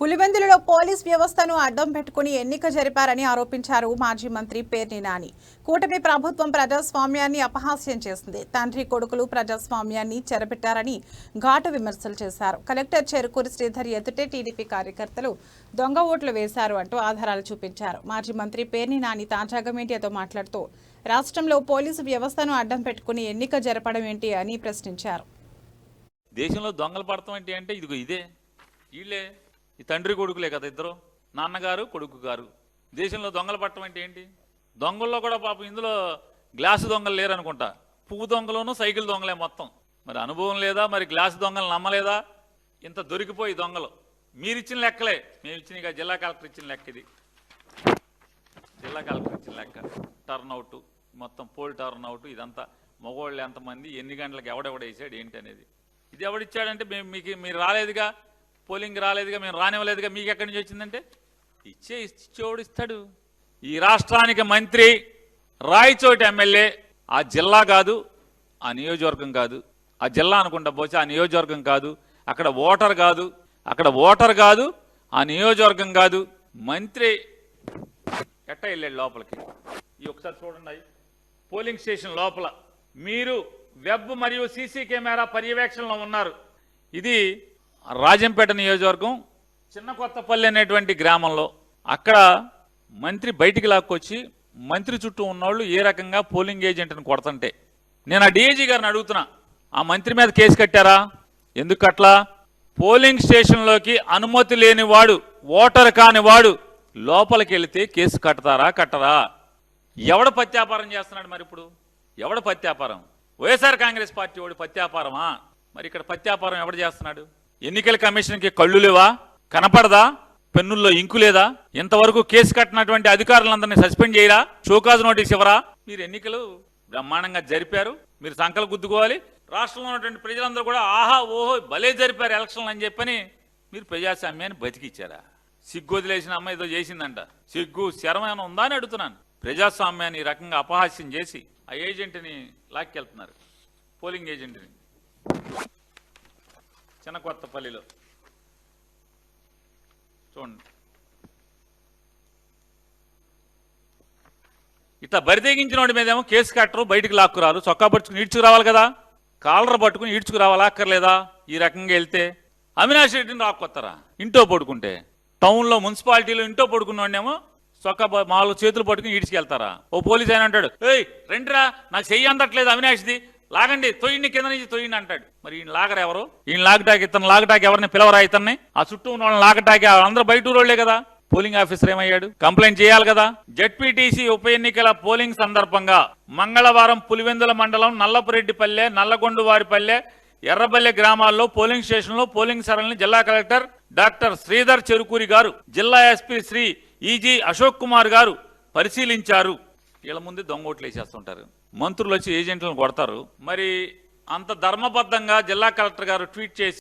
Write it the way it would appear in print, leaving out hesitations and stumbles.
పులివెందులలో police వ్యవస్థను అడ్డం పెట్టుకుని ఎన్నిక జరిపారని ఆరోపించారు మాజీ మంత్రి పేర్ని నాని. కూటమి ప్రభుత్వం ప్రజాస్వామ్యాన్ని అపహాస్యం చేసింది. తండ్రి కొడుకులు ప్రజాస్వామ్యాన్ని చెరబెట్టారని ఘాటు విమర్శలు చేశారు. కలెక్టర్ చెరుకూరి శ్రీధర్ ఎదుటే టీడీపీ కార్యకర్తలు దొంగ ఓట్లు వేశారు అంటూ ఆధారాలు చూపించారు. మాజీ మంత్రి పేర్ని నాని తాజాగా మీడియాతో మాట్లాడుతూ రాష్ట్రంలో పోలీసు వ్యవస్థను అడ్డం పెట్టుకుని ఎన్నిక జరపడం ఏంటి అని ప్రశ్నించారు. దేశంలో దొంగలు పడతాం అంటే ఇదే వీళ్ళే ఈ తండ్రి కొడుకులే కదా, ఇద్దరు నాన్నగారు కొడుకు గారు. దేశంలో దొంగలు పట్టడం అంటే ఏంటి? దొంగల్లో కూడా పాపం ఇందులో గ్లాసు దొంగలు లేరనుకుంటా, పువ్వు దొంగలోనూ సైకిల్ దొంగలే మొత్తం. మరి అనుభవం లేదా? మరి గ్లాసు దొంగలు నమ్మలేదా? ఇంత దొరికిపోయి దొంగలు మీరిచ్చిన లెక్కలే, మేము ఇచ్చిన జిల్లా కలెక్టర్ ఇచ్చిన లెక్క, ఇది జిల్లా కలెక్టర్ ఇచ్చిన లెక్క. టర్న్అవుట్ మొత్తం పోల్ టర్న్అవుట్ ఇదంతా మగవాళ్ళు ఎంతమంది, ఎన్ని గంటలకు ఎవడెవడేసాడు ఏంటి అనేది. ఇది ఎవడిచ్చాడంటే మీరు రాలేదుగా, పోలింగ్ రాలేదుగా, మేము రానివ్వలేదుగా, మీకు ఎక్కడి నుంచి వచ్చిందంటే ఇచ్చేవాడు ఇస్తాడు. ఈ రాష్ట్రానికి మంత్రి రాయచోటి ఎమ్మెల్యే ఆ జిల్లా కాదు, ఆ నియోజకవర్గం కాదు, ఆ జిల్లా అనుకుంటా పోతే ఆ నియోజకవర్గం కాదు, అక్కడ ఓటర్ కాదు, ఆ నియోజకవర్గం కాదు, మంత్రి ఎట్ట వెళ్ళాడు లోపలికి. ఈ ఒకసారి చూడండి, పోలింగ్ స్టేషన్ లోపల మీరు వెబ్ మరియు సీసీ కెమెరా పర్యవేక్షణలో ఉన్నారు. ఇది రాజంపేట నియోజకవర్గం చిన్న కొత్తపల్లి అనేటువంటి గ్రామంలో. అక్కడ మంత్రి బయటికి లాక్కొచ్చి మంత్రి చుట్టూ ఉన్నవాళ్ళు ఏ రకంగా పోలింగ్ ఏజెంట్ని కొడుతుంటే నేను ఆ డిఐజీ గారిని అడుగుతున్నా, ఆ మంత్రి మీద కేసు కట్టారా? ఎందుకు అట్లా? పోలింగ్ స్టేషన్లోకి అనుమతి లేనివాడు, ఓటర్ కానివాడు లోపలికి వెళితే కేసు కట్టరా? ఎవడ పత్యాపారం చేస్తున్నాడు? మరి ఇప్పుడు ఎవడ పత్యాపారం? వైఎస్ఆర్ కాంగ్రెస్ పార్టీ వాడు పత్యాపారమా? మరి ఇక్కడ పత్యాపారం ఎవడు చేస్తున్నాడు? ఎన్నికల కమిషన్కి కళ్ళు లేవా? కనపడదా? పెన్నుల్లో ఇంకు లేదా? ఇంతవరకు కేసు కట్టినటువంటి అధికారులందరినీ సస్పెండ్ చేయరా? షోకాజ్ నోటీస్ ఇవ్వరా? మీరు ఎన్నికలు బ్రహ్మాండంగా జరిపారు, మీరు సంకలు గుద్దుకోవాలి. రాష్ట్రంలో ఉన్నటువంటి ప్రజలందరూ కూడా ఆహా ఓహో భలే జరిపారు ఎలక్షన్లు అని చెప్పని మీరు ప్రజాస్వామ్యాన్ని బతికిచ్చారా? సిగ్గు వదిలేసిన అమ్మాయి ఏదో చేసిందంట, సిగ్గు శరమైన ఉందా అని అడుగుతున్నాను. ప్రజాస్వామ్యాన్ని ఈ రకంగా అపహాస్యం చేసి ఆ ఏజెంట్ని లాక్కెళ్తున్నారు, పోలింగ్ ఏజెంట్ని. చిన్న కొత్తపల్లిలో చూడండి, ఇట్లా బరితెగించిన వాడి మీదేమో కేసు కట్టరు, బయటకు లాక్కురారు. చొక్కా పట్టుకుని ఈడ్చుకురావాలి కదా, కాలర్ పట్టుకుని ఈడ్చుకురావాలా అక్కర్లేదా? ఈ రకంగా వెళ్తే అవినాష్ రెడ్డిని రాక్కొస్తారా? ఇంటో పడుకుంటే టౌన్లో మున్సిపాలిటీలో ఇంటో పడుకున్నవాడినేమో చొక్కా మామూలు చేతులు పట్టుకుని ఈడ్చుకెళ్తారా? ఓ పోలీస్ ఆయన అంటాడు, ఏయ్ రండిరా, నాకు చెయ్యి అందట్లేదు అవినాష్ది, లాగండి, తొయ్యండి, కింద నుంచి తొయ్యండి అంటాడు. మరి ఈయన లాగరు ఎవరు? ఈయన లాగటాకి ఇతను లాగటాకి ఎవరిని పిలవరా? ఇతన్ని ఆ చుట్టూ ఉన్న వాళ్ళని లాగటాకి అందరూ బయట ఊరోళ్లే కదా. పోలింగ్ ఆఫీసర్ ఏమయ్యాడు? కంప్లైంట్ చేయాలి కదా. జెడ్పీటీసీ ఉప ఎన్నికల పోలింగ్ సందర్భంగా మంగళవారం పులివెందుల మండలం నల్లపురెడ్డిపల్లె, నల్లగొండువారిపల్లె, ఎర్రబల్లె గ్రామాల్లో పోలింగ్ స్టేషన్లో పోలింగ్ సరళిని జిల్లా కలెక్టర్ డాక్టర్ శ్రీధర్ చెరుకూరి గారు, జిల్లా ఎస్పీ శ్రీ ఈజీ అశోక్ కుమార్ గారు పరిశీలించారు. వీళ్ళ ముందే దొంగ ఓట్లు వేసేస్తుంటారు, మంత్రులు వచ్చి ఏజెంట్లను కొడతారు. మరి అంత ధర్మబద్ధంగా జిల్లా కలెక్టర్ గారు ట్వీట్ చేసి